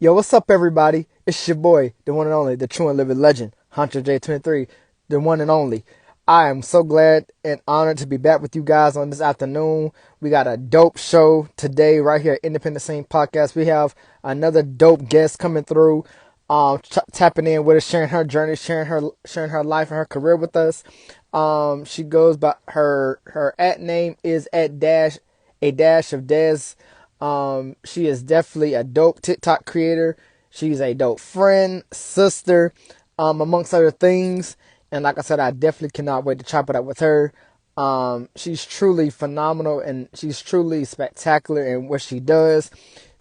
Yo, what's up, everybody? It's your boy, the one and only, the true and living legend, Hunter J23, the one and only. I am so glad and honored to be back with you guys on this afternoon. We got a dope show today, right here at Independent Scene Podcast. We have another dope guest coming through, tapping in with us, sharing her journey, sharing her life and her career with us. She goes by her at name is at dash a dash of Des. She is definitely a dope TikTok creator. She's a dope friend, sister, amongst other things. And like I said, I definitely cannot wait to chop it up with her. She's truly phenomenal and she's truly spectacular in what she does.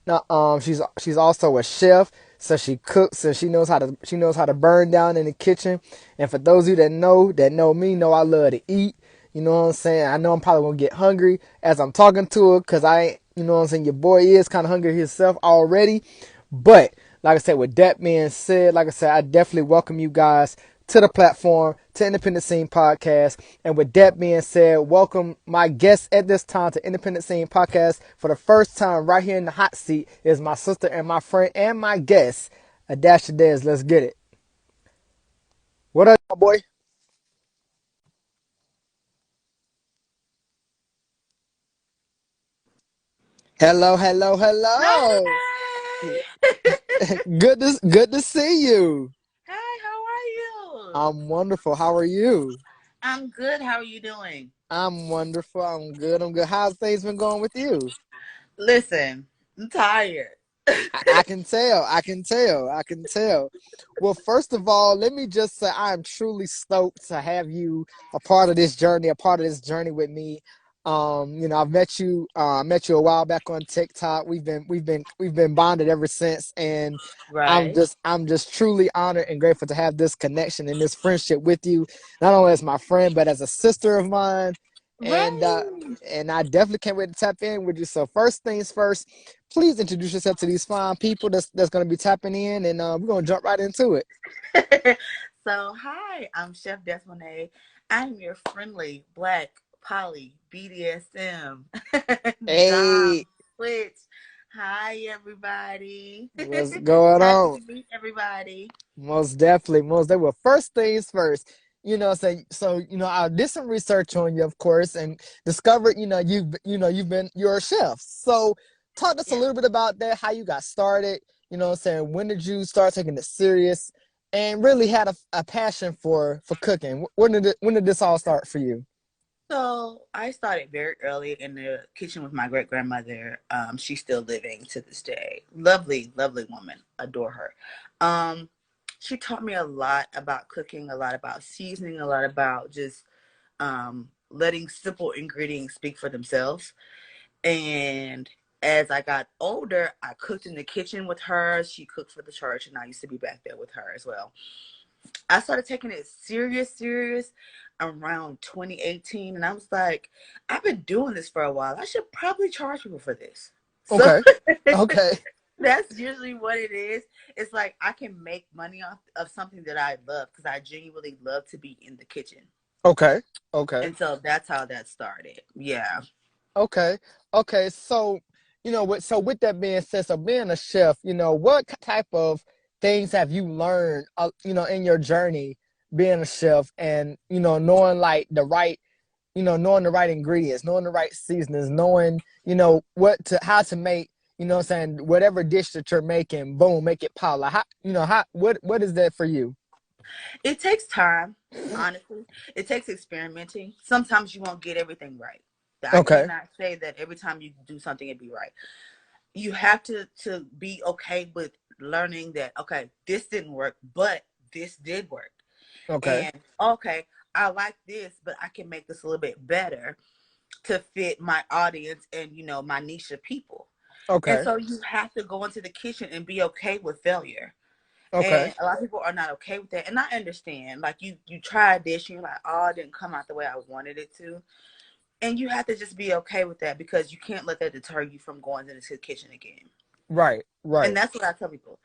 Now, she's also a chef, so she cooks and she knows how to burn down in the kitchen. And for those of you that know me, know I love to eat. You know what I'm saying? I know I'm probably gonna get hungry as I'm talking to her, cause I ain't, you know what I'm saying. Your boy is kind of hungry himself already, but like I said, with that being said, like I said, I definitely welcome you guys to the platform, to Independent Scene Podcast. And with that being said, welcome my guest at this time to Independent Scene Podcast for the first time right here in the hot seat is my sister and my friend and my guest, ADashofDes. Let's get it. What up, my boy? Hello, hello, hello. Hi. Good to see you. Hi, how are you? I'm wonderful. How are you? I'm good. How are you doing? I'm wonderful. I'm good. I'm good. How's things been going with you? Listen, I'm tired. I can tell. I can tell. I can tell. Well, first of all, let me just say I am truly stoked to have you a part of this journey with me. I've met you a while back on TikTok. We've been bonded ever since, and Right. I'm just truly honored and grateful to have this connection and this friendship with you, not only as my friend but as a sister of mine. And uh, Right. and I definitely can't wait to tap in with you. So first things first, please introduce yourself to these fine people that's going to be tapping in, and we're going to jump right into it. So, hi, I'm Chef DesMonae. I'm your friendly black poly BDSM Hey, Dom Switch. Hi, everybody. what's going Happy on? to meet everybody. Most definitely, most definitely. Well, first things first. I did some research on you, of course, and discovered, you're a chef. So, talk to us a Yeah. little bit about that, how you got started. When did you start taking it serious, and really had a passion for cooking? When did this all start for you? So I started very early in the kitchen with my great grandmother. She's still living to this day. Lovely, lovely woman. Adore her. Um, she taught me a lot about cooking, a lot about seasoning, a lot about just letting simple ingredients speak for themselves. And as I got older, I cooked in the kitchen with her. She cooked for the church, and I used to be back there with her as well. I started taking it serious around 2018, and I was like, I've been doing this for a while. I should probably charge people for this. So Okay, okay, that's usually what it is. It's like I can make money off of something that I love because I genuinely love to be in the kitchen. okay, okay. And so that's how that started. Yeah. Okay. Okay. So with that being said, so being a chef, what type of things have you learned, in your journey being a chef and, knowing like knowing the right ingredients, knowing the right seasonings, knowing, how to make, what I'm saying, whatever dish that you're making, boom, make it pop. Like what is that for you? It takes time, honestly. It takes experimenting. Sometimes you won't get everything right. I Okay. cannot say that every time you do something it be right. You have to be okay with learning that okay, this didn't work, but this did work. Okay. And okay, I like this, but I can make this a little bit better to fit my audience and my niche of people. And Okay. so you have to go into the kitchen and be okay with failure. Okay. And a lot of people are not okay with that. And I understand. Like you try a dish and you're like, oh, it didn't come out the way I wanted it to. And you have to just be okay with that because you can't let that deter you from going into the kitchen again. Right. And Right. that's what I tell people.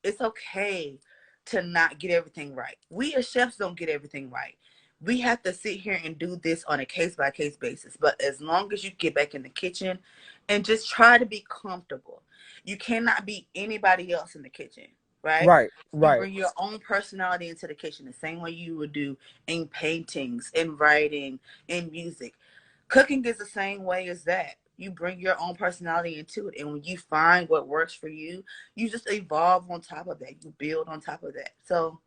It's okay to not get everything right. We as chefs don't get everything right. we have to sit here and do this on a case by case basis. But as long as you get back in the kitchen and just try to be comfortable, you cannot be anybody else in the kitchen, right? Right, You right. bring your own personality into the kitchen the same way you would do in paintings, in writing, in music. Cooking is the same way as that. You bring your own personality into it. And when you find what works for you, you just evolve on top of that. You build on top of that. So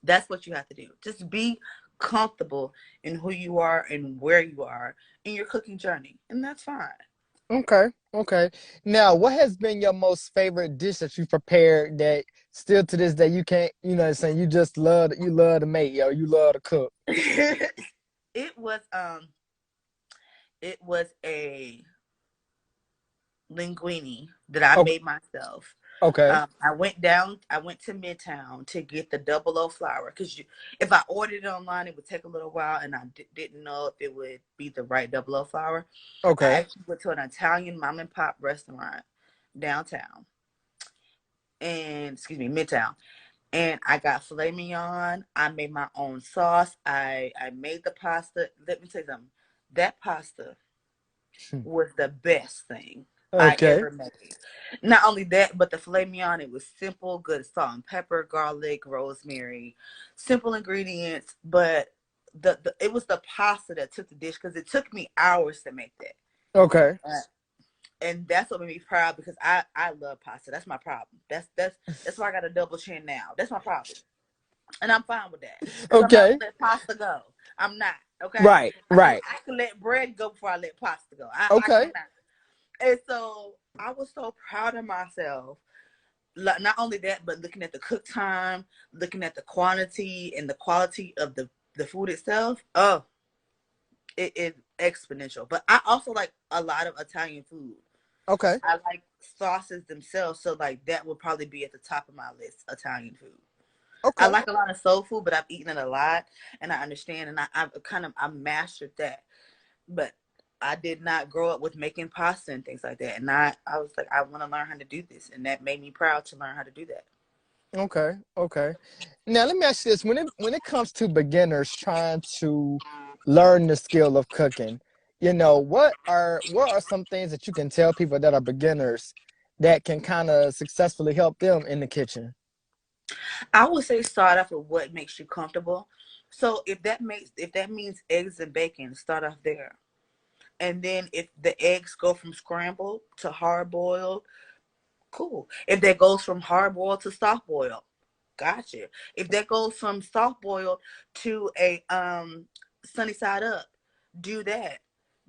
that's what you have to do. Just be comfortable in who you are and where you are in your cooking journey. And that's fine. Okay, okay. Now, what has been your most favorite dish that you prepared that still to this day you can't, you know what I'm saying, you just love, you love to make, yo, you love to cook? it was um it was a linguine that I Okay, made myself. okay, I went to Midtown to get the double O flour because if I ordered it online, it would take a little while, and I didn't know if it would be the right double O flour. I okay, actually went to an Italian mom and pop restaurant downtown, and excuse me, Midtown, and I got filet mignon. I made my own sauce. I made the pasta. Let me tell you something. That pasta hmm, was the best thing I okay, ever made. Not only that, but the filet mignon, it was simple, good salt and pepper, garlic, rosemary, simple ingredients, but the it was the pasta that took the dish because it took me hours to make that. okay, Uh, and that's what made me proud because I love pasta. That's my problem. That's why I got a double chin now. That's my problem. And I'm fine with that. Because I'm not okay, gonna let pasta go. I'm not, okay? right, right, I can let bread go before I let pasta go. I okay, cannot. And so I was so proud of myself. Not only that, but looking at the cook time, looking at the quantity and the quality of the food itself. Oh, it exponential. But I also like a lot of Italian food. okay, I like sauces themselves, so like that would probably be at the top of my list. Italian food. I okay, like a lot of soul food, but I've eaten it a lot, and I understand, and I mastered that. But I did not grow up with making pasta and things like that, and I was like, I want to learn how to do this, and that made me proud to learn how to do that. okay, okay. Now let me ask you this: when it comes to beginners trying to learn the skill of cooking, you know, what are some things that you can tell people that are beginners that can kind of successfully help them in the kitchen? I would say start off with what makes you comfortable. So if that means eggs and bacon, start off there. And then if the eggs go from scrambled to hard boiled, cool. If that goes from hard boiled to soft boiled, gotcha. If that goes from soft boiled to a sunny side up, do that.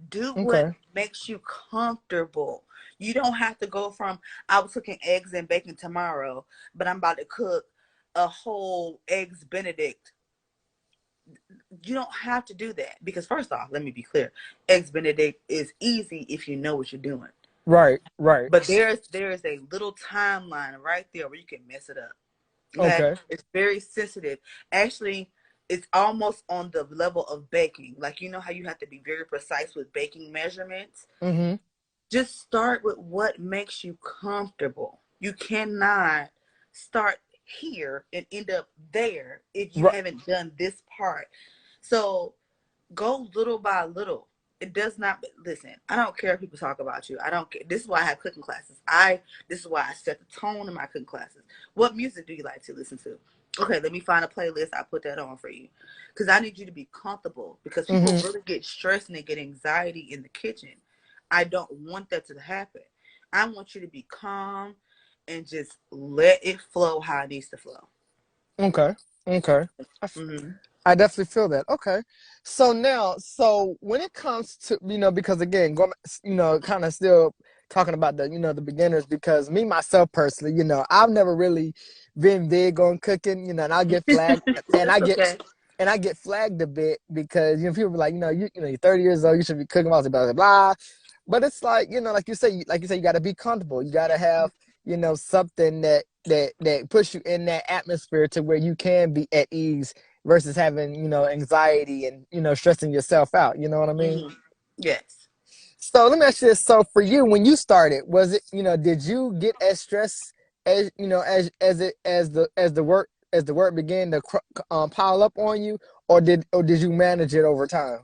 Do what Okay, makes you comfortable. You don't have to go from I was cooking eggs and bacon tomorrow, but I'm about to cook a whole eggs Benedict. You don't have to do that because first off, let me be clear. Eggs Benedict is easy if you know what you're doing. right, right. But there's a little timeline right there where you can mess it up. Okay, Okay. it's very sensitive. Actually, it's almost on the level of baking. Like you know how you have to be very precise with baking measurements. Mm-hmm. Just start with what makes you comfortable. You cannot start here and end up there if you Right. haven't done this part. So go little by little. It does not listen. I don't care if people talk about you. I don't care. This is why I have cooking classes. This is why I set the tone in my cooking classes. What music do you like to listen to? Okay, let me find a playlist. I put that on for you because I need you to be comfortable because people Mm-hmm. really get stressed and they get anxiety in the kitchen. I don't want that to happen. I want you to be calm and just let it flow how it needs to flow. Okay. Okay. Mm-hmm. I definitely feel that. Okay. So now, so when it comes to, you know, because again, going, you know, kind of still talking about the, you know, the beginners, because me, myself personally, you know, I've never really been big on cooking, you know, and I get flagged and That's okay. I get flagged a bit because, you know, people be like, you know, you're 30 years old, you should be cooking, blah, blah, blah, blah. But it's like, you know, like you say, you got to be comfortable. You got to have, you know, something that puts you in that atmosphere to where you can be at ease versus having, you know, anxiety and, you know, stressing yourself out. You know what I mean? Mm-hmm. Yes. So let me ask you this. So for you, when you started, was it, you know, did you get as stressed as, you know, as the work began to pile up on you, or did you manage it over time?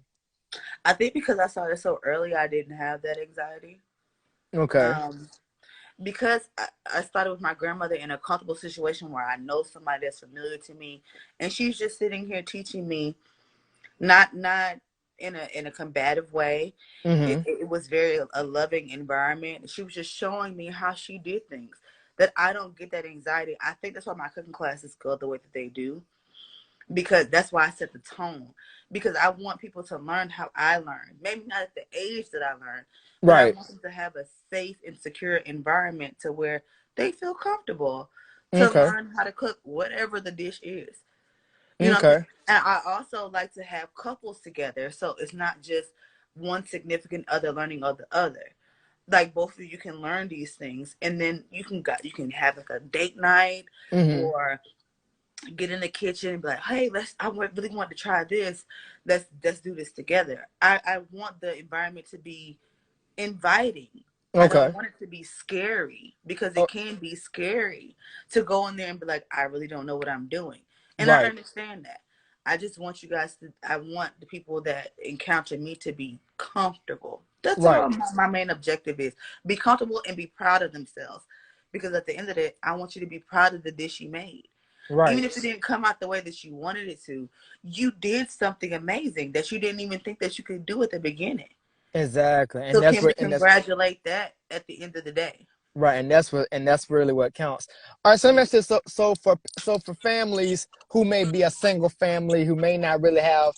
I think because I started so early, I didn't have that anxiety. Okay. Um, because I started with my grandmother in a comfortable situation where I know somebody that's familiar to me, and she's just sitting here teaching me, not in a combative way. It, Mm-hmm. it was very a loving environment. She was just showing me how she did things that I don't get that anxiety. I think that's why my cooking classes go the way that they do, because that's why I set the tone. Because I want people to learn how I learned. Maybe not at the age that I learned, but I Right. want them to have a safe and secure environment to where they feel comfortable to Okay. learn how to cook whatever the dish is. You know what I'm saying? Okay. And I also like to have couples together, so it's not just one significant other learning of the other. Like both of you can learn these things, and then you can have like a date night, Mm-hmm. or get in the kitchen and be like, hey, I really want to try this. Let's do this together. I want the environment to be inviting. I don't Okay. want it to be scary, because Oh, it can be scary to go in there and be like, I really don't know what I'm doing. And I right. understand that. I just want you guys to, I want the people that encounter me to be comfortable. That's Right. all my main objective is. Be comfortable and be proud of themselves. Because at the end of it, I want you to be proud of the dish you made. Even Right. if it didn't come out the way that you wanted it to, you did something amazing that you didn't even think that you could do at the beginning. Exactly. And So that's can we what and that's congratulate that at the end of the day? right. And that's really what counts. All right, so let me ask this. So for families who may be a single family who may not really have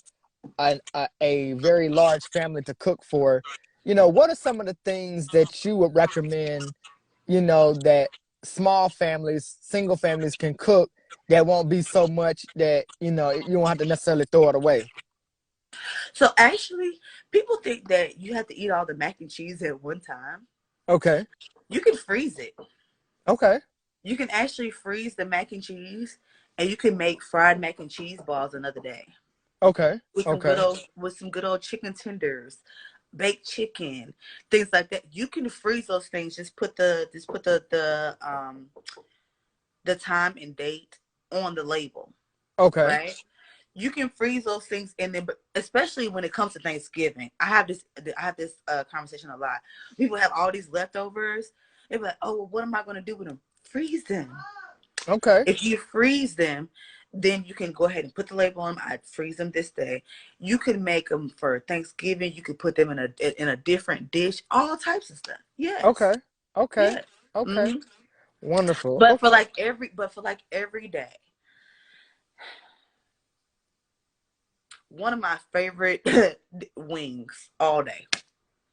a very large family to cook for, what are some of the things that you would recommend, that small families, single families can cook that won't be so much that, you won't have to necessarily throw it away? So actually, people think that you have to eat all the mac and cheese at one time. Okay. You can freeze it. Okay. You can actually freeze the mac and cheese, and you can make fried mac and cheese balls another day Okay. with Okay. some good old chicken tenders, baked chicken, things like that. You can freeze those things. Just put the time and date on the label, Okay. right? You can freeze those things, and then, especially when it comes to Thanksgiving, I have this conversation a lot. People have all these leftovers. They're like, "Oh, well, what am I going to do with them?" Freeze them. Okay. If you freeze them, then you can go ahead and put the label on them. I freeze them this day. You can make them for Thanksgiving. You can put them in a different dish. All types of stuff. Yes, Okay. Okay. yes. Okay. hmm Wonderful. But for Okay. like every day, one of my favorite wings all day.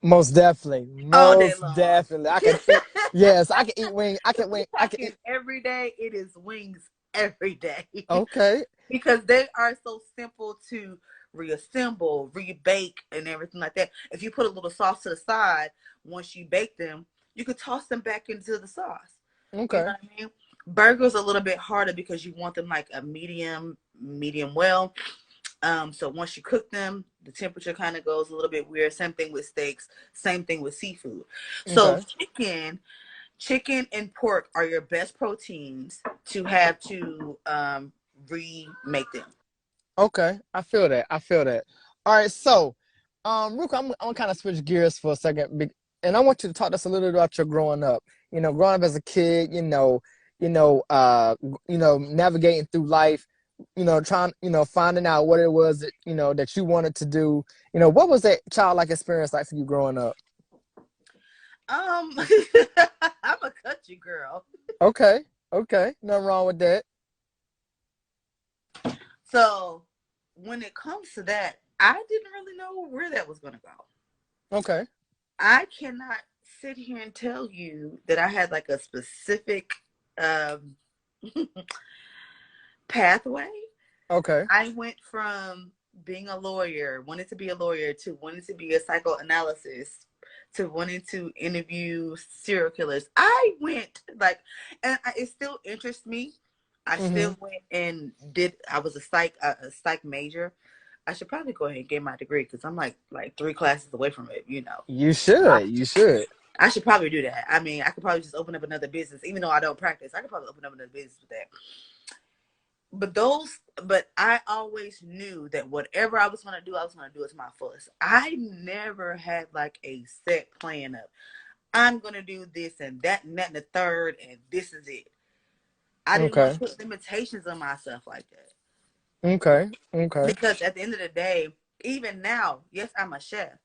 Most definitely. All day Most long. definitely. I can eat. Yes, I can eat wing. I can We wing. I can talking eat. every day. It is wings every day. Okay. Because they are so simple to reassemble, rebake, and everything like that. If you put a little sauce to the side, once you bake them, you could toss them back into the sauce. You know Okay. what I mean? Burgers are a little bit harder because you want them like a medium well. So once you cook them, the temperature kind of goes a little bit weird. Same thing with steaks. Same thing with seafood. So Okay. chicken and pork are your best proteins to have to remake them. Okay. I feel that. I feel that. All right. So, Ruka, I'm gonna kind of switch gears for a second, and I want you to talk to us a little bit about your growing up. Growing up as a kid. Navigating through life. Trying. Finding out what it was that that you wanted to do. What was that childlike experience like for you growing up? I'm a country girl. Okay. Okay. Nothing wrong with that. So when it comes to that, I didn't really know where that was going to go. Okay. I cannot sit here and tell you that I had like a specific um, pathway. Okay. I went from being a lawyer, wanted to be a lawyer, to wanting to be a psychoanalyst, to wanting to interview serial killers. I went like, and it still interests me. I Mm-hmm. still went and did. I was a psych major. I should probably go ahead and get my degree because I'm like 3 classes away from it. You should. You should. I should probably do that. I mean, I could probably just open up another business, even though I don't practice. I could probably open up another business with that. but I always knew that whatever I was going to do, I was going to do it to my fullest. I never had like a set plan of, I'm going to do this and that and the third, and this is it. I didn't want to Okay. put limitations on myself like that. Okay. Okay. Because at the end of the day, even now, yes, I'm a chef,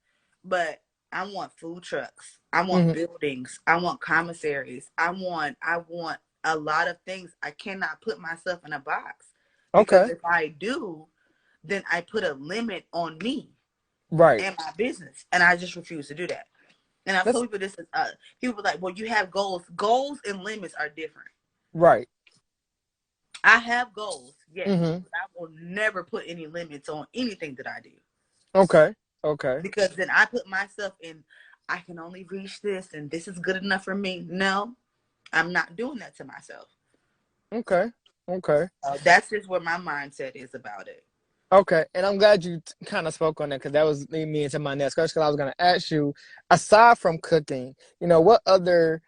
but I want food trucks. I want Hmm. buildings. I want commissaries. I want a lot of things. I cannot put myself in a box, because Okay. if I do, then I put a limit on me Right. and my business, and I just refuse to do that. And I've That's told people this. People are like, well, you have goals. Goals and limits are different. right. I have goals, yes, Hmm. but I will never put any limits on anything that I do. Okay. Okay. Because then I put myself in, I can only reach this and this is good enough for me. No, I'm not doing that to myself. Okay. Okay. That's just where my mindset is about it. Okay, and I'm glad you kind of spoke on that because that was leading me into my next question. Because I was going to ask you, aside from cooking, what other,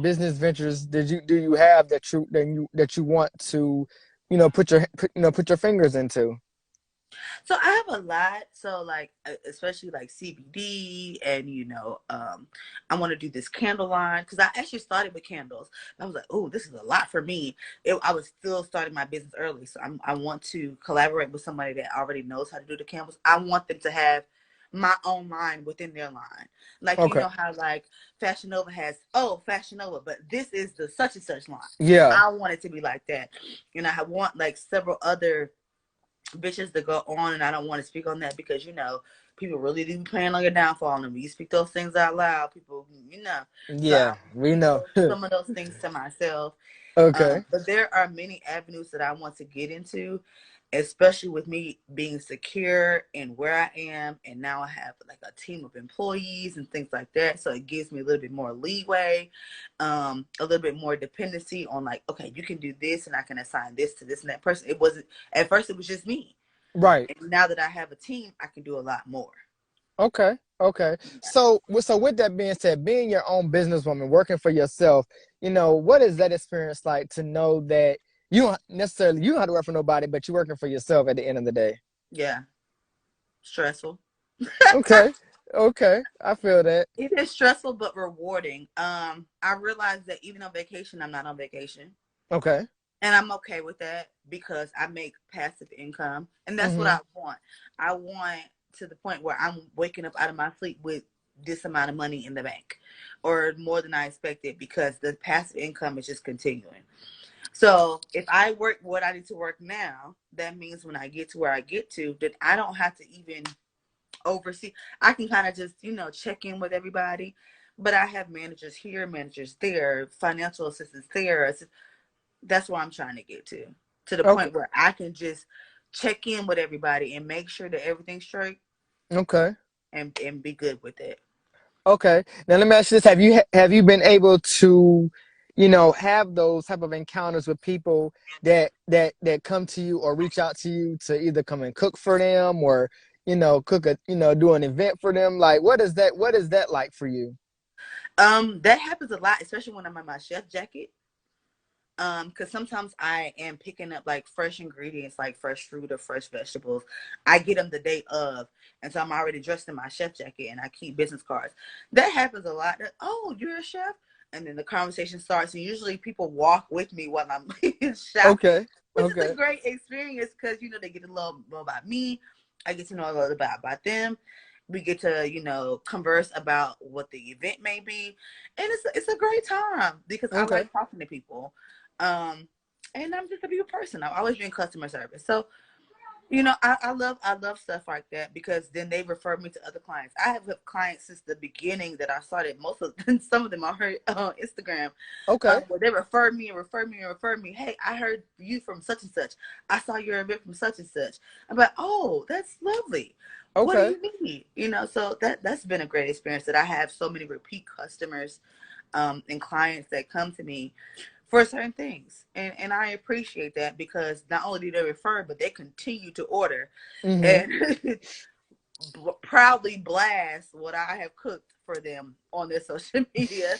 business ventures do you have that you want to, put your fingers into? So I have a lot. So like, especially like CBD, and I want to do this candle line, because I actually started with candles. I was like, oh, this is a lot for me. I was still starting my business early, so I want to collaborate with somebody that already knows how to do the candles. I want them to have my own line within their line. Like, you Okay. know how like Fashion Nova has, Fashion Nova, but this is the such and such line. Yeah. I want it to be like that. I want like several other bitches to go on, and I don't want to speak on that because people really do plan on your downfall, and when you speak those things out loud, people. So I Yeah, we keep know. some of those things to myself. Okay. But there are many avenues that I want to get into, especially with me being secure in where I am, and now I have like a team of employees and things like that. So it gives me a little bit more leeway, a little bit more dependency on like, okay, you can do this, and I can assign this to this and that person. It wasn't At first it was just me, Right. and now that I have a team, I can do a lot more. Okay. Okay. So with that being said, being your own businesswoman, working for yourself, what is that experience like to know that you don't have to work for nobody, but you're working for yourself at the end of the day? Yeah, stressful. Okay. Okay. I feel that. It is stressful but rewarding. I realized that even on vacation, I'm not on vacation. Okay. And I'm okay with that because I make passive income. And that's what Mm-hmm. I want. I want to the point where I'm waking up out of my sleep with this amount of money in the bank, or more than I expected, because the passive income is just continuing. So if I work what I need to work now, that means when I get to where I get to, that I don't have to even oversee. I can kind of just, check in with everybody. But I have managers here, managers there, financial assistants there. That's where I'm trying to get to the Okay. point where I can just check in with everybody and make sure that everything's straight, Okay. and be good with it. Okay. Now let me ask you this: Have you been able to, have those type of encounters with people that come to you or reach out to you to either come and cook for them or do an event for them? Like, what is that like for you? That happens a lot, especially when I'm in my chef jacket. Because sometimes I am picking up like fresh ingredients, like fresh fruit or fresh vegetables. I get them the day of, and so I'm already dressed in my chef jacket, and I keep business cards. That happens a lot. Oh, you're a chef, and then the conversation starts, and usually people walk with me while I'm shopping, Okay. which is a Okay. great experience because they get a little more about me. I get to know a little about them. We get to converse about what the event may be, and it's a great time because I Okay. like talking to people. Um, and I'm just a people person. I've always been customer service. So, I love stuff like that because then they refer me to other clients. I have clients since the beginning that I started. Most of them, some of them I heard on Instagram, Okay. where they refer me and refer me and refer me. Hey, I heard you from such and such. I saw your event from such and such. I'm like, oh, that's lovely. What do Okay. you need? So that's been a great experience that I have so many repeat customers, and clients that come to me for certain things. And I appreciate that because not only do they refer, but they continue to order Mm-hmm. and proudly blast what I have cooked for them on their social media.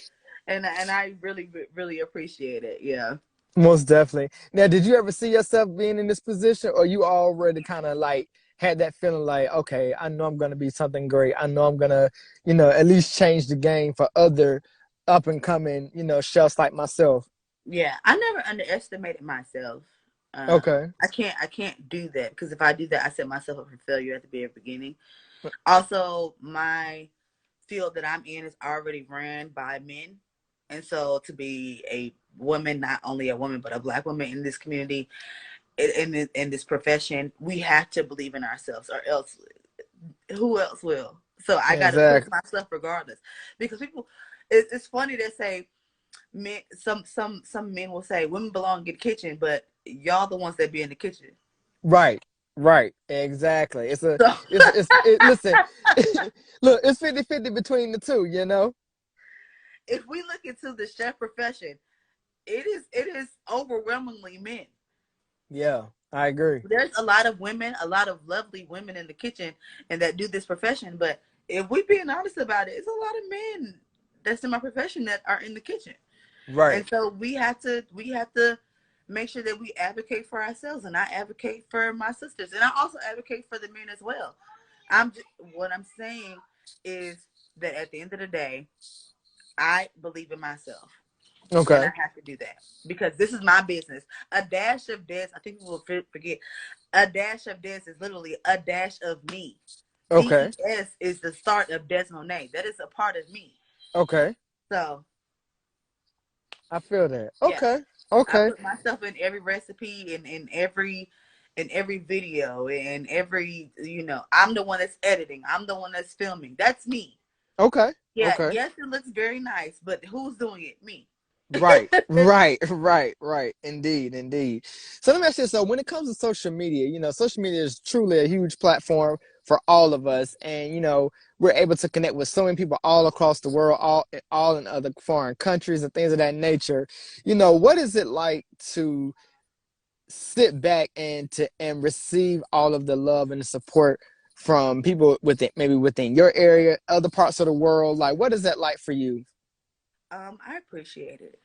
And I really, really appreciate it. Yeah. Most definitely. Now, did you ever see yourself being in this position, or you already kind of like had that feeling like, okay, I know I'm gonna be something great. I know I'm gonna, at least change the game for other up and coming, chefs like myself. Yeah, I never underestimated myself. Okay. I can't do that because if I do that, I set myself up for failure at the very beginning. Also, my field that I'm in is already ran by men, and so to be a woman, not only a woman but a Black woman in this community, in this profession, we have to believe in ourselves, or else who else will? So I got to push Exactly. myself regardless, because people, it's funny they say men, some men will say women belong in the kitchen, but y'all the ones that be in the kitchen. Right. Right. Exactly. So Listen, look, it's 50-50 between the two, you know? if we look into the chef profession, it is overwhelmingly men. Yeah, I agree. There's a lot of women, a lot of lovely women in the kitchen and that do this profession, but if we being honest about it, it's a lot of men that's in my profession that are in the kitchen. Right. And so we have to make sure that we advocate for ourselves, and I advocate for my sisters, and I also advocate for the men as well. What I'm saying is that at the end of the day, I believe in myself, and I Okay. have to do that because this is my business. A dash of Des, I think people will forget. A dash of Des is literally a dash of me. Okay. DES is the start of DesMonae. That is a part of me. Okay. So I feel that. yeah, Okay. I Okay. put myself in every recipe, in every video, in every, I'm the one that's editing. I'm the one that's filming. That's me. Okay. Yeah, Okay. yes, it looks very nice, but who's doing it? Me. Right, right, right, right. Indeed, indeed. So let me ask you, so when it comes to social media, social media is truly a huge platform for all of us. And, we're able to connect with so many people all across the world, all in other foreign countries and things of that nature. What is it like to sit back and receive all of the love and the support from people within, maybe within your area, other parts of the world? Like, what is that like for you? I appreciate it.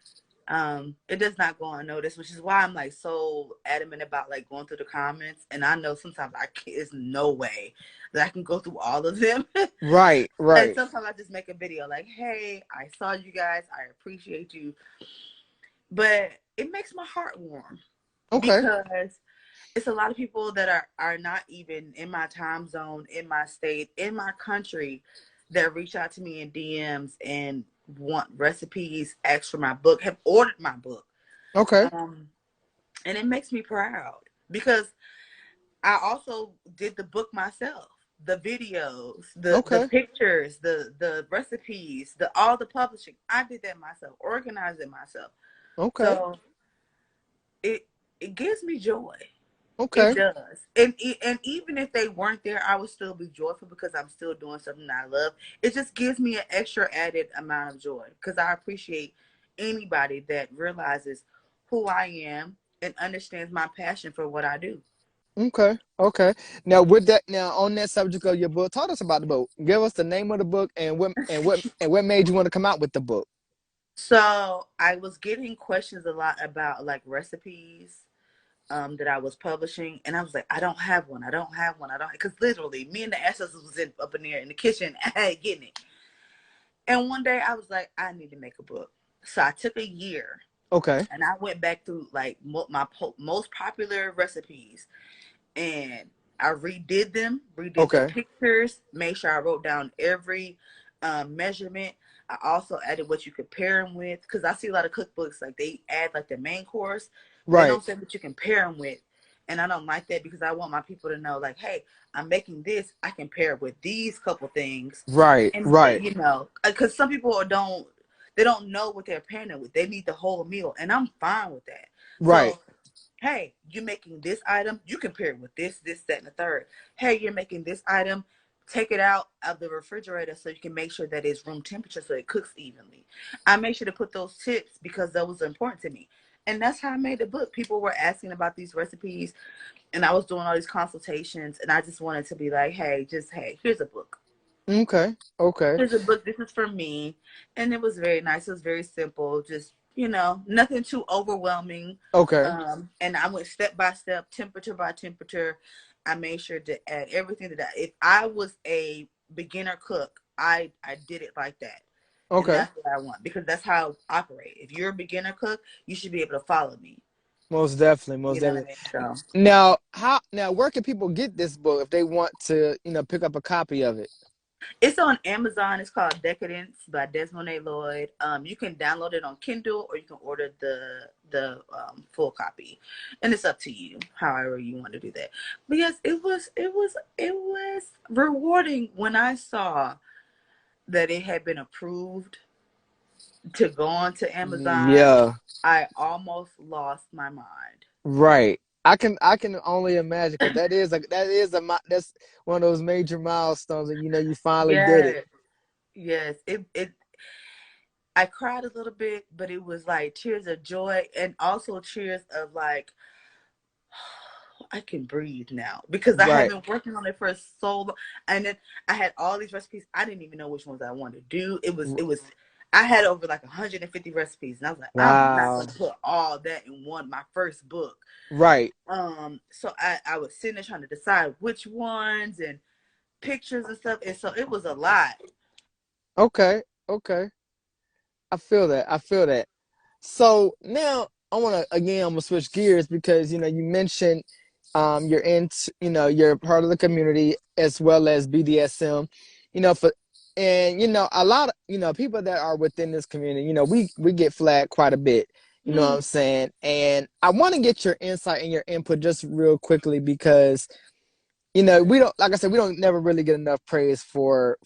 It does not go unnoticed, which is why I'm like so adamant about like going through the comments. And I know sometimes there's no way that I can go through all of them. Right, And right. sometimes I just make a video like, "Hey, I saw you guys. I appreciate you," but it makes my heart warm Okay. because it's a lot of people that are not even in my time zone, in my state, in my country, that reach out to me in DMs and want recipes, ask for my book, have ordered my book. Okay. Um, and it makes me proud because I also did the book myself. The videos, the Okay. pictures, the recipes, the all the publishing. I did that myself, organized it myself. Okay. So it it gives me joy. It Okay. does. And even if they weren't there, I would still be joyful because I'm still doing something I love. It just gives me an extra added amount of joy because I appreciate anybody that realizes who I am and understands my passion for what I do. Okay. Okay. Now on that subject of your book, talk to us about the book. Give us the name of the book and what made you want to come out with the book. So I was getting questions a lot about like recipes that I was publishing, and I was like, I don't have one. I don't have one. I don't, because literally, me and the ancestors was up in there in the kitchen getting it. And one day I was like, I need to make a book. So I took a year Okay. and I went back through like my most popular recipes, and I redid them, redid the Okay. pictures, made sure I wrote down every measurement. I also added what you could pair them with because I see a lot of cookbooks like they add like the main course, but they Right. don't say what you can pair them with. And I don't like that because I want my people to know, like, hey, I'm making this. I can pair it with these couple things, Right. and Right. because some people don't know what they're pairing it with. They need the whole meal, and I'm fine with that. Right. So hey, you're making this item, you compare it with this, that, and the third. Hey, you're making this item, take it out of the refrigerator so you can make sure that it's room temperature so it cooks evenly. I make sure to put those tips because those are important to me. And that's how I made the book. People were asking about these recipes, and I was doing all these consultations, and I just wanted to be like, hey, here's a book. Okay. Okay. Here's a book. This is for me. And it was very nice. It was very simple. Just you know, nothing too overwhelming. Okay. And I went step by step, temperature by temperature. I made sure to add everything if I was a beginner cook, I did it like that. And Okay. that's what I want because that's how I operate. If you're a beginner cook, you should be able to follow me. Most definitely. Most You know what I definitely. mean? So Now where can people get this book if they want to, pick up a copy of it? it's on Amazon. It's called Decadence by DesMonae Lloyd. You can download it on Kindle or you can order the full copy, and it's up to you, however you want to do that. But yes, it was rewarding when I saw that it had been approved to go on to Amazon. Yeah. I almost lost my mind. Right. I can only imagine because that's one of those major milestones, and you finally did it. Yes, yes. It I cried a little bit, but it was like tears of joy and also tears of like, I can breathe now because I had Right. been working on it for so long. And then I had all these recipes. I didn't even know which ones I wanted to do. I had over like 150 recipes. And I was like, I'm not going Wow. to put all that in my first book. Right. So I was sitting there trying to decide which ones and pictures and stuff. And so it was a lot. Okay. Okay. I feel that. I feel that. So now I'm gonna switch gears because you mentioned you're part of the community as well as BDSM, for and a lot of people that are within this community, we get flagged quite a bit, you know what I'm saying? And I want to get your insight and your input just real quickly because we don't, like I said, we don't never really get enough praise for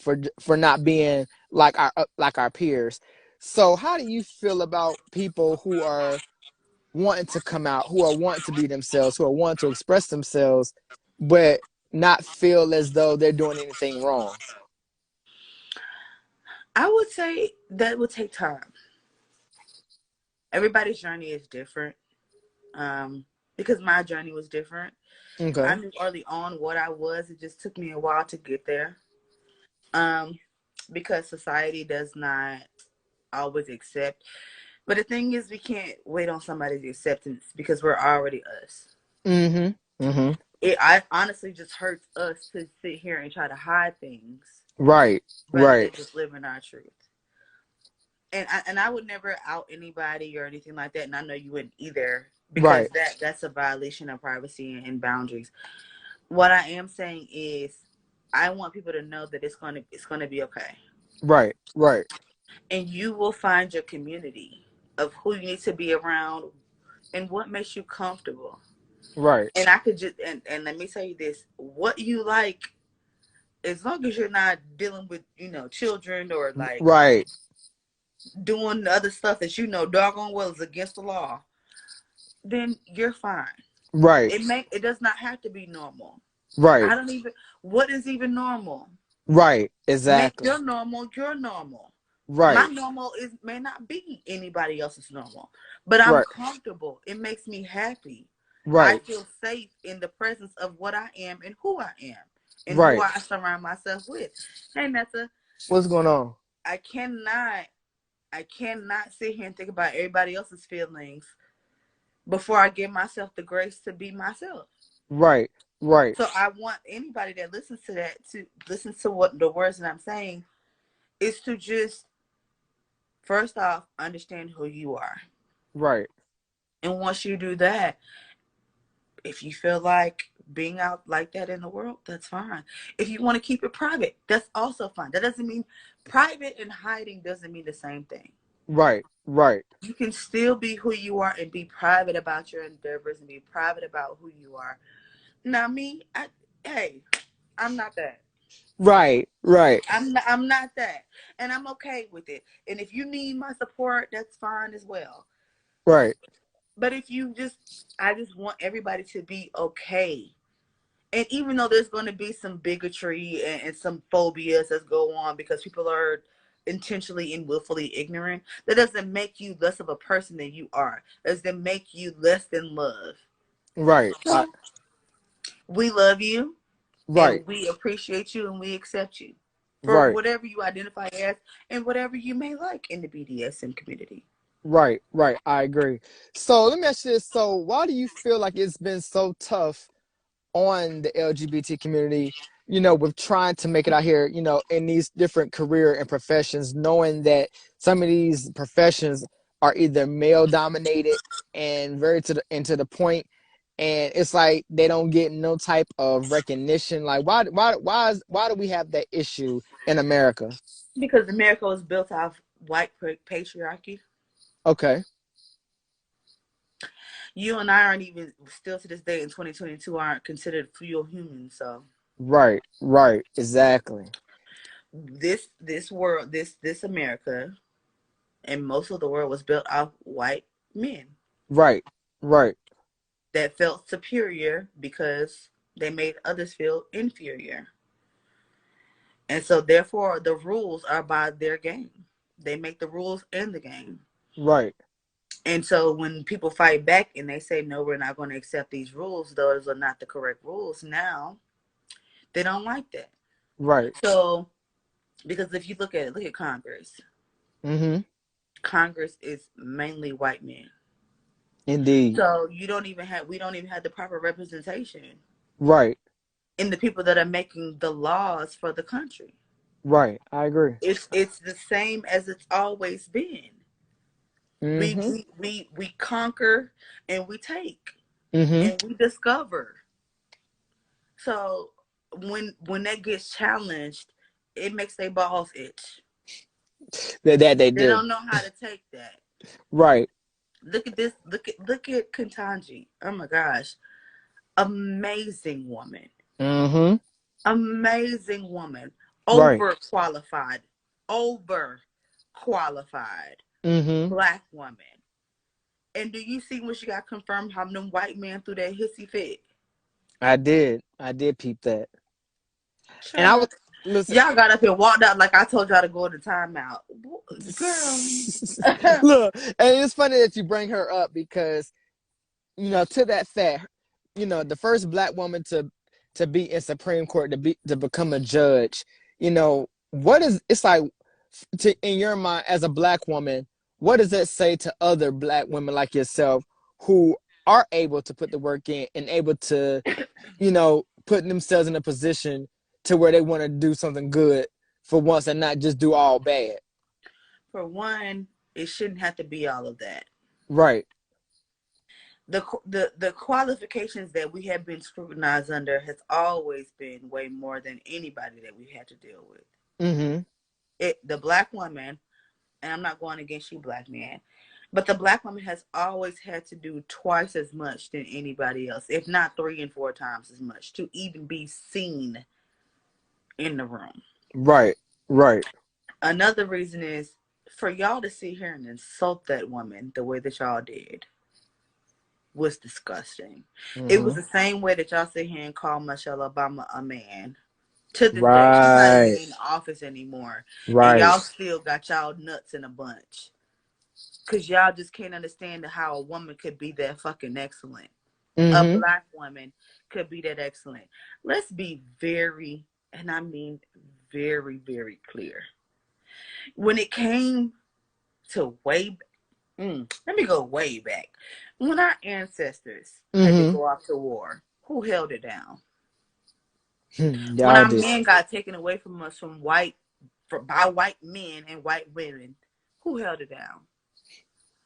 not being like our peers. So how do you feel about people who are wanting to come out, who are wanting to be themselves, who are wanting to express themselves, but not feel as though they're doing anything wrong? I would say that would take time. Everybody's journey is different. Because my journey was different. I Okay. knew early on what I was. It just took me a while to get there. Um, because society does not always accept. But the thing is, we can't wait on somebody's acceptance because we're already us. Mm-hmm. Mm-hmm. I honestly just hurts us to sit here and try to hide things Right. rather Right. than just living our truth. And I would never out anybody or anything like that, and I know you wouldn't either because Right. that's a violation of privacy and boundaries. What I am saying is I want people to know that it's gonna be okay. Right. Right. And you will find your community of who you need to be around and what makes you comfortable. Right. And I could just and let me tell you this, what you like, as long as you're not dealing with, children or like Right. doing the other stuff that doggone well is against the law, then you're fine. Right. It does not have to be normal. Right. I don't even what is even normal? Right. Make Exactly. your normal. My Right. normal may not be anybody else's normal, but I'm Right. comfortable. It makes me happy. I Right. feel safe in the presence of what I am and who I am and who Right. I surround myself with. Hey Nessa, What's going on? I cannot I cannot sit here and think about everybody else's feelings before I give myself the grace to be myself. Right. Right. So I want anybody that listens to that to listen to what the words that I'm saying is to just first off understand who you are. Right. And once you do that, if you feel like being out like that in the world, that's fine. If you want to keep it private, that's also fine. That doesn't mean private and hiding doesn't mean the same thing. Right. Right. You can still be who you are and be private about your endeavors and be private about who you are. Now, me, hey, I'm not that. Right. Right. I'm not that. And I'm okay with it. And if you need my support, that's fine as well. Right. But I just want everybody to be okay. And even though there's going to be some bigotry and some phobias that go on because people are intentionally and willfully ignorant, that doesn't make you less of a person than you are. That doesn't make you less than love. Right. So we love you Right. and we appreciate you and we accept you for Right. whatever you identify as and whatever you may like in the BDSM community. Right, right. I agree. So let me ask you this. So why do you feel like it's been so tough on the LGBT community, with trying to make it out here, in these different career and professions, knowing that some of these professions are either male dominated and very to the point, and it's like they don't get no type of recognition. Like why do we have that issue in America? Because America was built off white patriarchy. Okay. You and I aren't even still to this day in 2022 aren't considered real humans. So Right, right, exactly. this world, this America, and most of the world was built off white men Right, right, that felt superior because they made others feel inferior. And so therefore the rules are by their game. They make the rules in the game. right, And so when people fight back and they say, no, we're not going to accept these rules, those are not the correct rules, now they don't like that. right. So, because if you look at it, look at Congress. Mm-hmm. Congress is mainly white men. Indeed. So we don't even have the proper representation Right, in the people that are making the laws for the country. right. I agree. It's the same as it's always been. We Mm-hmm. we we we conquer and we take Mm-hmm. and we discover. So when that gets challenged, it makes their balls itch. That they They do. don't know how to take that. Right. Look at this. Look at Kentanji. Oh my gosh, amazing woman. Mm-hmm. Amazing woman. Right. Overqualified. Overqualified Mm-hmm. black woman. And do you see when she got confirmed how them white men threw that hissy fit? I did. I did peep that. And I was Child, listen. y'all got up and walked out like I told y'all to go to timeout. Girl. Look, and it's funny that you bring her up because to that fact, the first black woman to be in Supreme Court to become a judge. What is it's like in your mind as a black woman, what does that say to other black women like yourself who are able to put the work in and able to, put themselves in a position to where they want to do something good for once and not just do all bad? For one, it shouldn't have to be all of that. Right. The qualifications that we have been scrutinized under has always been way more than anybody that we had to deal with. Mm-hmm. The black woman, and I'm not going against you, black man, but the black woman has always had to do twice as much than anybody else, if not 3 and 4 times as much, to even be seen in the room. Right. Right. Another reason is for y'all to sit here and insult that woman the way that y'all did was disgusting. It was Mm-hmm. the same way that y'all sit here and call Michelle Obama a man. To this day, she's not even Right. in office anymore, and Right. y'all still got y'all nuts in a bunch because y'all just can't understand how a woman could be that fucking excellent. A Mm-hmm. black woman could be that excellent. Let's be very, and I mean very, very clear. When it came to let me go way back. When our ancestors had to Mm-hmm. go off to war, who held it down? When Y'all our just men got taken away from us by white men and white women, who held it down?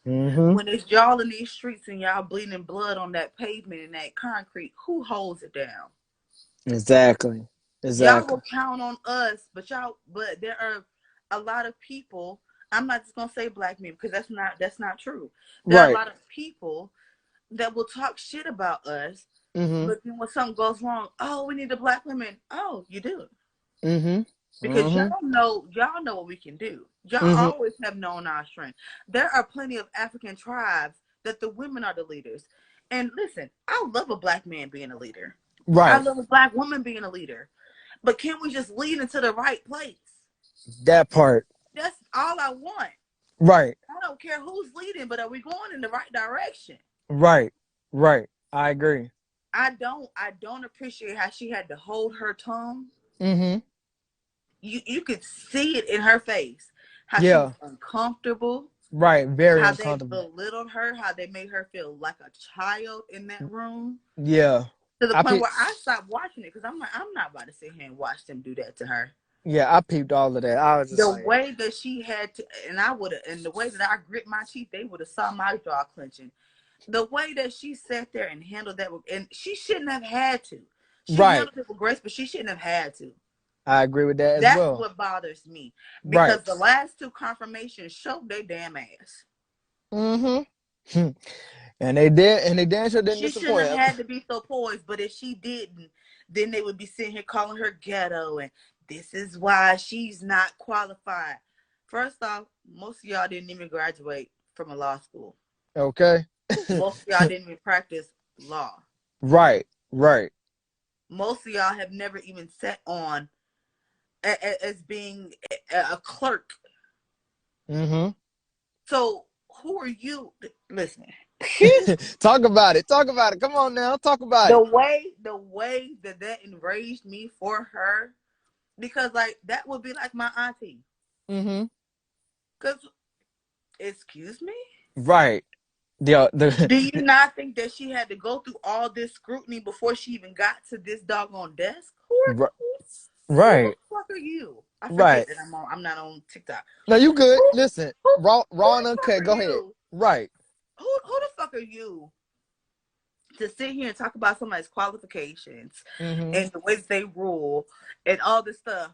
mm-hmm. When it's y'all in these streets and y'all bleeding blood on that pavement and that concrete, who holds it down? Exactly. Y'all Exactly. will count on us, but there are a lot of people. I'm not just gonna say black men because that's not true. There are a Right. lot of people that will talk shit about us, Mm-hmm. but then when something goes wrong, oh, we need the black women. Oh, you do. Mm-hmm. Because Mm-hmm. y'all know what we can do. Y'all Mm-hmm. always have known our strength. There are plenty of African tribes that the women are the leaders. And listen, I love a black man being a leader. I Right. love a black woman being a leader. But can we just lead into the right place? That part. That's all I want. Right. I don't care who's leading, but are we going in the right direction? Right. Right. I agree. I don't appreciate how she had to hold her tongue. Mm-hmm. You could see it in her face how she was Yeah. uncomfortable. Right. Very How they uncomfortable. belittled her, how they made her feel like a child in that room, Yeah. to the I point peep. where I stopped watching it because I'm like, I'm not about to sit here and watch them do that to her. Yeah, I peeped all of that. I was just The like, way that she had to, and I would have, and the way that I grit my teeth, they would have saw my jaw clenching. The way that she sat there and handled that, and she shouldn't have had to. She right. handled it with grace, but she shouldn't have had to. I agree with that as That's well. what bothers me, Right. because the last two confirmations showed their damn ass. Mm-hmm. And they did, and they damn sure didn't She shouldn't have disappoint. had to be so poised, but if she didn't, then they would be sitting here calling her ghetto, and this is why she's not qualified. First off, most of y'all didn't even graduate from a law school. Okay. Most of y'all didn't even practice law. Right. Right. Most of y'all have never even sat on as being a clerk. Mm-hmm. So who are you? Listen, Talk about it. Talk about it. Come on now. Talk about the it. way that enraged me for her, because like that would be like my auntie. Mm-hmm. Because, excuse me, Right. do you not think that she had to go through all this scrutiny before she even got to this doggone desk? Who the Right. fuck are you? I forget Right. that I'm not on TikTok. No, you good. Who Listen, who raw and the fuck uncut. are Go ahead. you? Right. Who the fuck are you to sit here and talk about somebody's qualifications Mm-hmm. and the ways they rule and all this stuff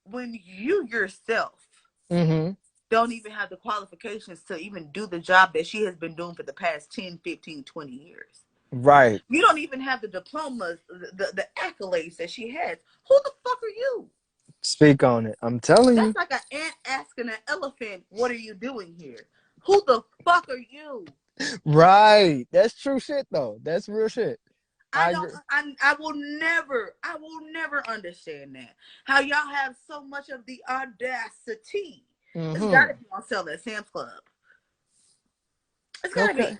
when you yourself Mm-hmm. don't even have the qualifications to even do the job that she has been doing for the past 10, 15, 20 years? Right. You don't even have the diplomas, the accolades that she has. Who the fuck are you? Speak on it. I'm telling That's you. like an ant asking an elephant, what are you doing here? Who the fuck are you? Right. That's true shit though. That's real shit. I I don't. agree. I will never. I will never understand that. How y'all have so much of the audacity? It's got Mm-hmm. to be on sale at Sam's Club. It's got to Okay. be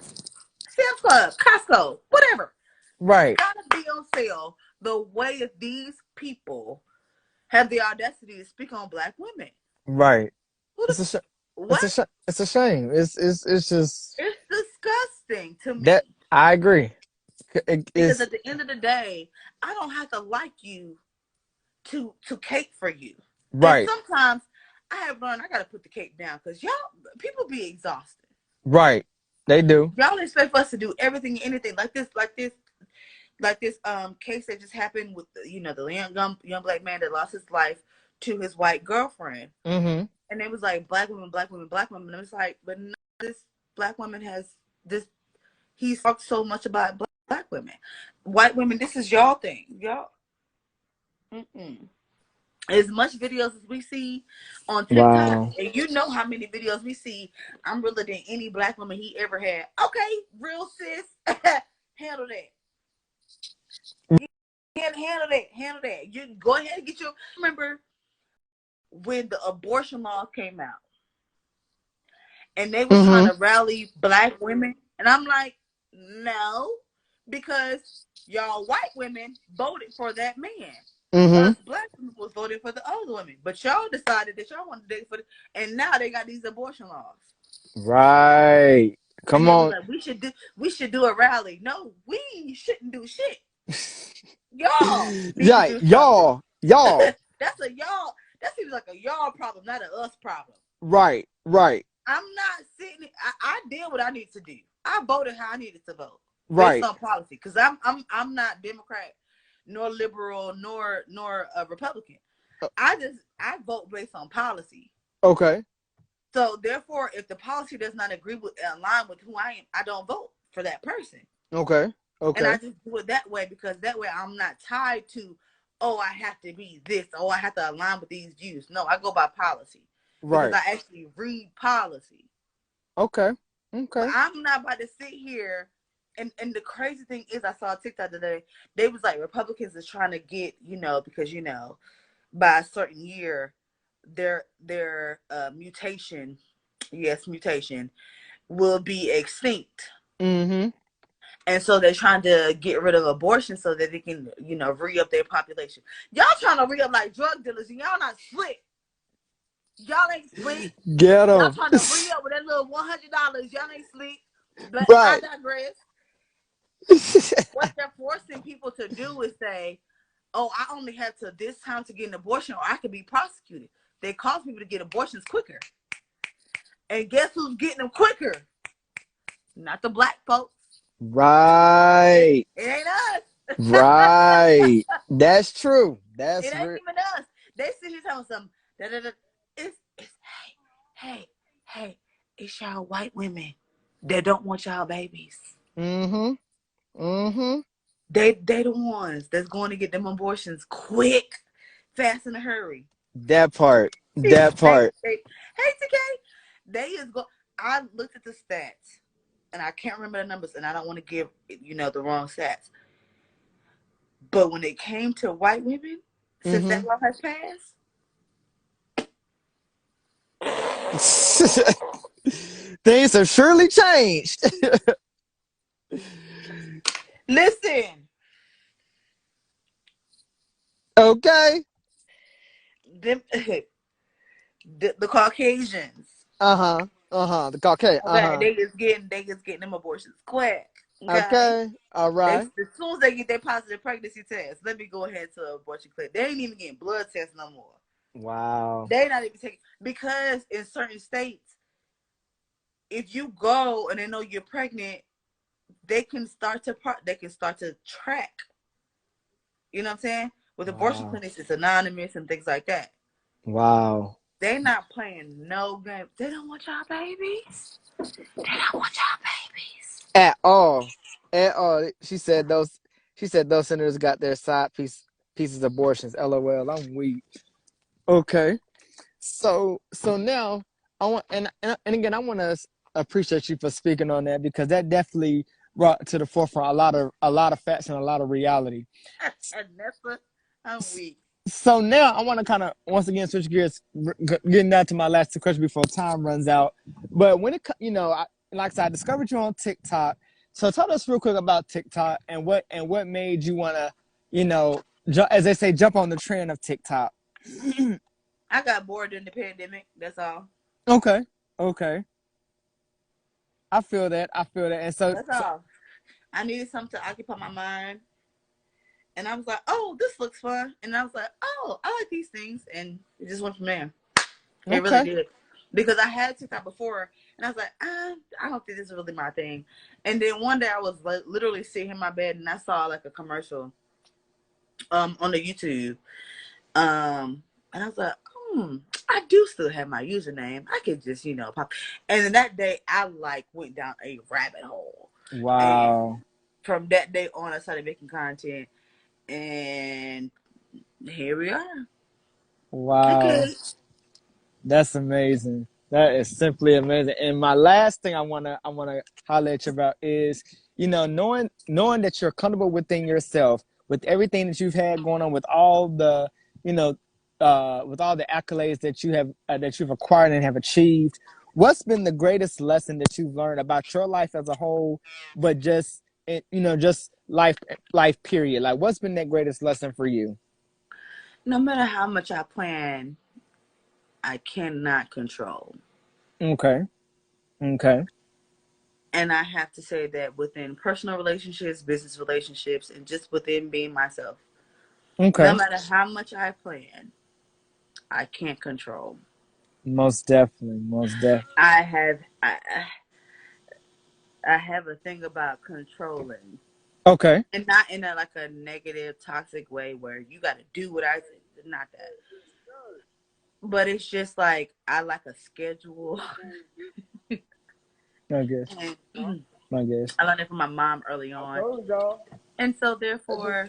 Sam's Club, Costco, whatever. It's Right. got to be on sale. The way that these people have the audacity to speak on black women. Right. Who the It's a sh- it's what? a it's a shame. It's just It's disgusting to that me. I agree. Because It's at the end of the day, I don't have to like you to cape for you. And right. sometimes I have learned I gotta put the cape down because y'all people be exhausted. Right. They do. Y'all expect us to do everything and anything like this case that just happened with the young black man that lost his life to his white girlfriend. Mm-hmm. And it was like black women, black women, black women. And it was like, but this black woman has this. He's talked so much about black women, white women. This is y'all thing, y'all. Mm-mm. As much videos as we see on TikTok, Wow. and you know how many videos we see. I'm realer than any black woman he ever had. Okay, real sis, handle that. You can handle that. Handle that. You go ahead and get your. Remember when the abortion law came out, and they was trying Mm-hmm. to rally black women, and I'm like, no, because y'all white women voted for that man. Mm-hmm. Us black women was voting for the other women, but y'all decided that y'all wanted to date for and now they got these abortion laws. Right. And Come they was on. like, we should do a rally. No, we shouldn't do shit. Y'all need to Yeah, do something. y'all. That's a y'all. That seems like a y'all problem, not a us problem. Right. Right. I'm not sitting. I did what I need to do. I voted how I needed to vote based Right. on policy because I'm not Democrat, nor liberal, nor a Republican. I vote based on policy. Okay. So therefore, if the policy does not align with who I am, I don't vote for that person. Okay. And I Okay. just do it that way because that way I'm not tied to, oh, I have to be this, oh, I have to align with these views. No, I go by policy because Right. I actually read policy. Okay. But Okay. I'm not about to sit here. And the crazy thing is, I saw a TikTok today. They was like Republicans is trying to get because by a certain year, their mutation, yes, mutation will be extinct. Mm-hmm. And so they're trying to get rid of abortion so that they can, re-up their population. Y'all trying to re-up like drug dealers, and y'all not slick. Y'all ain't sleep. Get Y'all them. trying to re up with that little $100. Y'all ain't sleep. But I Right. digress. What they're forcing people to do is say, "Oh, I only have to this time to get an abortion, or I could be prosecuted." They cause people to get abortions quicker, and guess who's getting them quicker? Not the black folks. Right. It ain't us. Right. That's true. It That's ain't real. even us. They sit here telling some da da da. It's hey. It's y'all white women that don't want y'all babies. Mm-hmm. Mm-hmm. They the ones that's going to get them abortions quick, fast, in a hurry. That part. hey, That part. hey, TK. They is go. I looked at the stats, and I can't remember the numbers, and I don't want to give the wrong stats. But when it came to white women, since Mm-hmm. that law has passed, Things have surely changed. listen, Okay. them the Caucasians. Uh-huh. Uh-huh. The Caucasian. Okay, Uh-huh. they just getting them abortions quick. Okay. Okay. All They right. as soon as they get their positive pregnancy test, let me go ahead to abortion clinic. They ain't even getting blood tests no more. Wow. They not even taking because in certain states, if you go and they know you're pregnant, they can start to track. You know what I'm saying? With abortion Wow. clinics, it's anonymous and things like that. Wow. They not playing no game. They don't want y'all babies. They don't want y'all babies. At all. At all. She said those senators got their pieces abortions. LOL. I'm weak. Okay. So now I want and again I want to appreciate you for speaking on that because that definitely brought to the forefront a lot of facts and a lot of reality. And Nessa, I'm weak. So now I want to kind of once again switch gears, getting down to my last two questions before time runs out. But when like I said, I discovered you on TikTok. So tell us real quick about TikTok and what made you want to, as they say, jump on the trend of TikTok. I got bored during the pandemic. That's all. Okay, okay, I feel that. I feel that. And That's all. I needed something to occupy my mind. And I was like, oh, this looks fun. And I was like, oh, I like these things. And it just went from there. It really okay, did. Because I had TikTok before. And I was like, I don't think this is really my thing. And then one day I was like, literally sitting in my bed and I saw like a commercial on the YouTube. And I was like, I do still have my username. I could just, pop. And then that day I like went down a rabbit hole. And wow, from that day on I started making content. And here we are. wow. Okay. That's amazing. That is simply amazing. And my last thing I wanna highlight you about is, knowing that you're comfortable within yourself, with everything that you've had going on, you know, with all the accolades that you've acquired and have achieved. What's been the greatest lesson that you've learned about your life as a whole, but just life period? Like, what's been that greatest lesson for you? No matter how much I plan, I cannot control. Okay. Okay. And I have to say that within personal relationships, business relationships, and just within being myself, no Okay. matter how much I plan, I can't control. Most definitely. Most definitely. I have I have a thing about controlling, Okay. and not in like a negative, toxic way where you got to do what I say. Not that, but it's just like I like a schedule. I guess. And I guess. I learned it from my mom early on, and so therefore,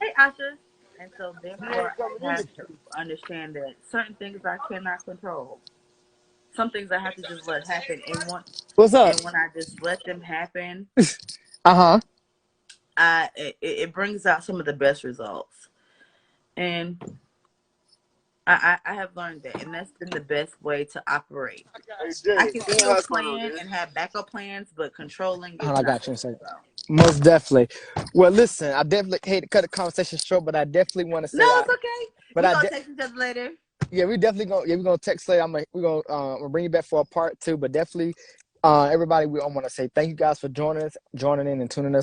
hey Asha, and so therefore I have to understand that certain things I cannot control. Some things I have to just let happen, What's up? and when I just let them happen, Uh-huh. it brings out some of the best results. And I have learned that, and that's been the best way to operate. I can still plan and have backup plans, but controlling Hold is on, I not got you the in a way to second. go. Most definitely. Well, listen, I definitely hate to cut the conversation short, but I definitely want to No, say it's okay. but We're I gonna de- text each other later. Yeah, we're gonna text later. We're gonna bring you back for a part two, but definitely, everybody, I want to say thank you guys for joining in and tuning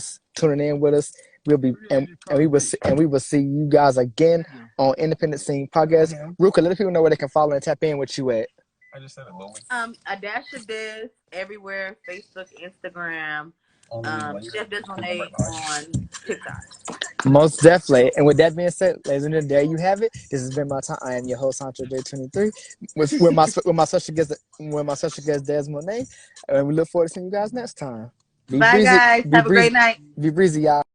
in with us. We'll be and we will see you guys again on Independent Scene Podcast. Ruka, let the people know where they can follow and tap in with you at. ADashofDes everywhere, Facebook, Instagram, Chef DesMonae on TikTok. Most definitely. And with that being said, ladies and gentlemen, there you have it. This has been my time. I am your host, Sancho J23, with my special guest DesMonae. And we look forward to seeing you guys next time. Bye, guys. Have a great night. Be breezy, y'all.